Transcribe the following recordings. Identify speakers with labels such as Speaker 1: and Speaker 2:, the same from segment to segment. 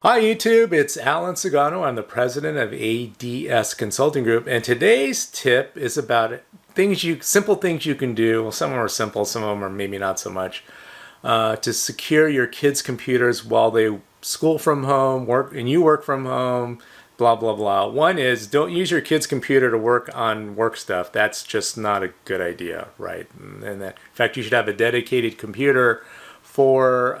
Speaker 1: Hi YouTube, it's Alan Sagano. I'm the president of ADS Consulting Group, and today's tip is about simple things you can do. Well, some of them are simple, some of them are maybe not so much, to secure your kids' computers while they school from home, work, and you work from home, blah, blah, blah. One is don't use your kid's computer to work on work stuff. That's just not a good idea, right? In fact, you should have a dedicated computer for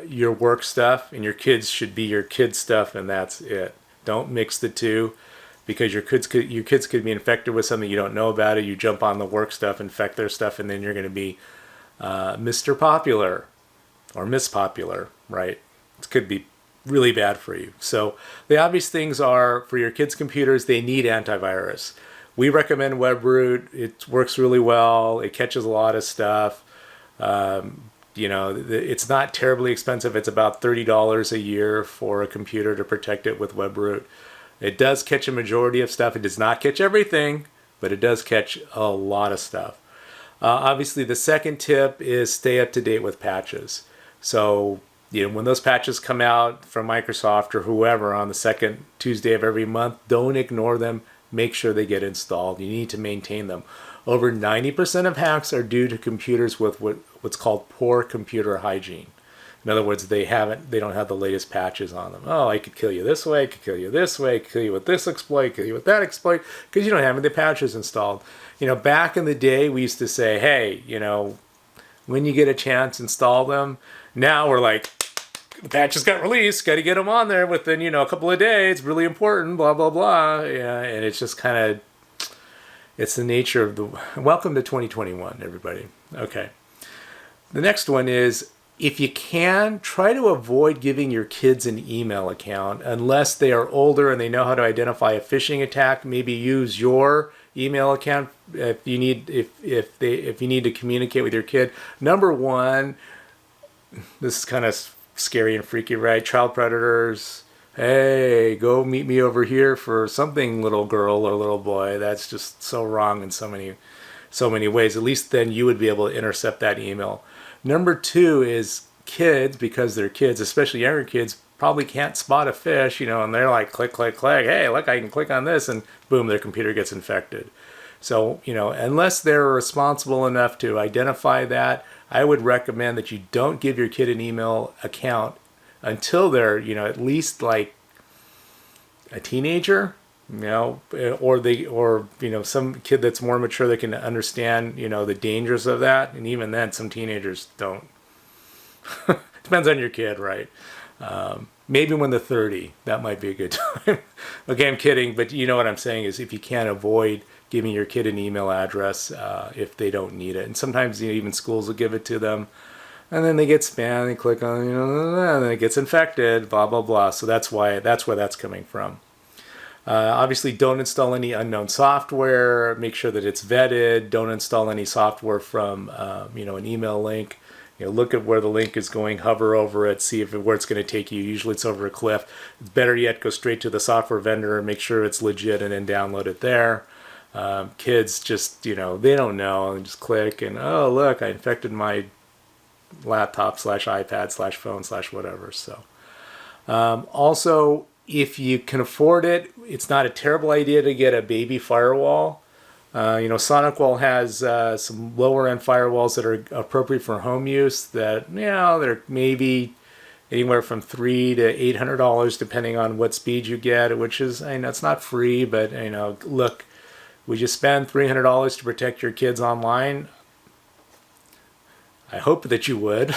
Speaker 1: your work stuff, and your kids should be your kids stuff, and that's it. Don't mix the two, because your kids could be infected with something you don't know about it. You jump on the work stuff, infect their stuff, and then you're going to be Mr. Popular or Miss Popular, right? It could be really bad for you. So the obvious things are, for your kids' computers, they need antivirus. We recommend WebRoot. It works really well. It catches a lot of stuff. It's not terribly expensive. It's about $30 a year for a computer to protect it with WebRoot. It does catch a majority of stuff. It does not catch everything, but it does catch a lot of stuff. Obviously, the second tip is stay up to date with patches. So, when those patches come out from Microsoft or whoever on the second Tuesday of every month, don't ignore them. Make sure they get installed. You need to maintain them. Over 90% of hacks are due to computers with what's called poor computer hygiene. In other words, they don't have the latest patches on them. Oh, I could kill you this way, I could kill you this way, I could kill you with this exploit, kill you with that exploit, because you don't have the patches installed. Back in the day, we used to say, hey, when you get a chance, install them. Now we're like, the patches got released, got to get them on there within, a couple of days, really important, blah, blah, blah. Yeah, and it's just kind of, it's the nature of the... Welcome to 2021, everybody. Okay. The next one is, if you can, try to avoid giving your kids an email account unless they are older and they know how to identify a phishing attack. Maybe use your email account if you need to communicate with your kid. Number one, this is kind of scary and freaky, right? Child predators. Hey, go meet me over here for something, little girl or little boy. That's just so wrong in so many ways. At least then you would be able to intercept that email. Number two is kids, because they're kids, especially younger kids, probably can't spot a fish, and they're like, click, click, click. Hey, look, I can click on this, and boom, their computer gets infected. So, unless they're responsible enough to identify that, I would recommend that you don't give your kid an email account until they're, at least like a teenager, or some kid that's more mature that can understand, the dangers of that. And even then, some teenagers don't. Depends on your kid, right? Maybe when they're 30, that might be a good time. Okay, I'm kidding, but you know what I'm saying is, if you can't avoid giving your kid an email address if they don't need it. And sometimes even schools will give it to them. And then they get spam, they click on, and then it gets infected, blah, blah, blah. So that's where that's coming from. Obviously, don't install any unknown software. Make sure that it's vetted. Don't install any software from, an email link. Look at where the link is going, hover over it, see where it's going to take you. Usually it's over a cliff. It's better yet, go straight to the software vendor and make sure it's legit and then download it there. Kids just, they don't know, and just click and, oh, look, I infected my laptop / iPad / phone / whatever. So also, if you can afford it, it's not a terrible idea to get a baby firewall. SonicWall has some lower end firewalls that are appropriate for home use that, they're maybe anywhere from $300 to $800 depending on what speed you get, which is, it's not free, but look, would you spend $300 to protect your kids online? I hope that you would.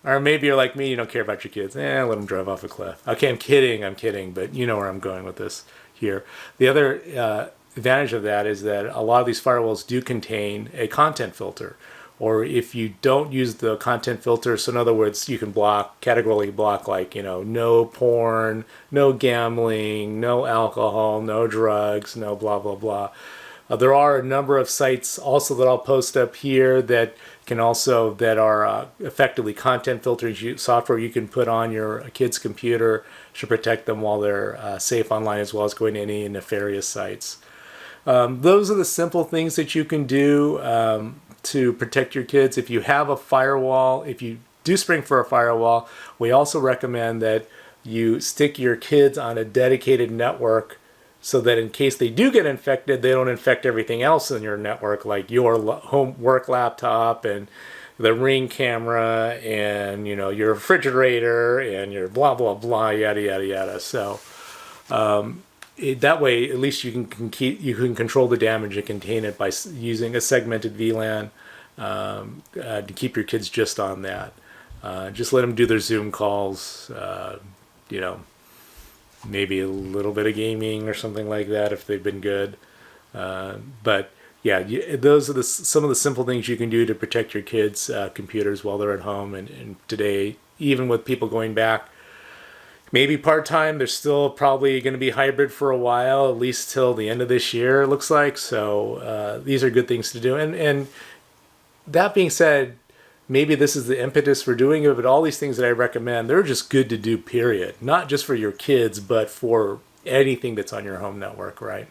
Speaker 1: Or maybe you're like me, you don't care about your kids. Let them drive off a cliff. Okay, I'm kidding, but you know where I'm going with this here. The other advantage of that is that a lot of these firewalls do contain a content filter. Or if you don't use the content filter, so in other words, you can categorically block like, no porn, no gambling, no alcohol, no drugs, no blah, blah, blah. There are a number of sites also that I'll post up here that are effectively content filtering software you can put on your kid's computer to protect them while they're safe online, as well as going to any nefarious sites. Those are the simple things that you can do to protect your kids. If you have a firewall, if you do spring for a firewall, we also recommend that you stick your kids on a dedicated network so that in case they do get infected, they don't infect everything else in your network, like your home work laptop and the Ring camera and your refrigerator and your blah blah blah yada yada yada. So that way, at least you can control the damage and contain it by using a segmented VLAN to keep your kids just on that. Just let them do their Zoom calls. Maybe a little bit of gaming or something like that if they've been good. But yeah, those are some of the simple things you can do to protect your kids' computers while they're at home. And today, even with people going back, maybe part-time, they're still probably going to be hybrid for a while, at least till the end of this year, it looks like. So these are good things to do. And that being said, maybe this is the impetus for doing it, but all these things that I recommend, they're just good to do, period. Not just for your kids, but for anything that's on your home network, right?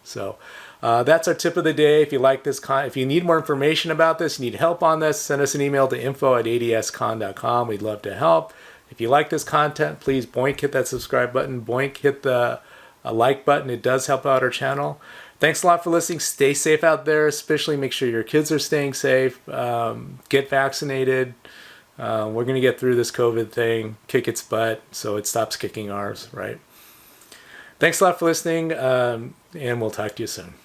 Speaker 1: So that's our tip of the day. If you like this, if you need more information about this, you need help on this, send us an email to info@adscon.com. We'd love to help. If you like this content, please boink, hit that subscribe button, boink, hit the like button. It does help out our channel. Thanks a lot for listening. Stay safe out there, especially make sure your kids are staying safe. Get vaccinated. We're going to get through this COVID thing, kick its butt so it stops kicking ours, right? Thanks a lot for listening, and we'll talk to you soon.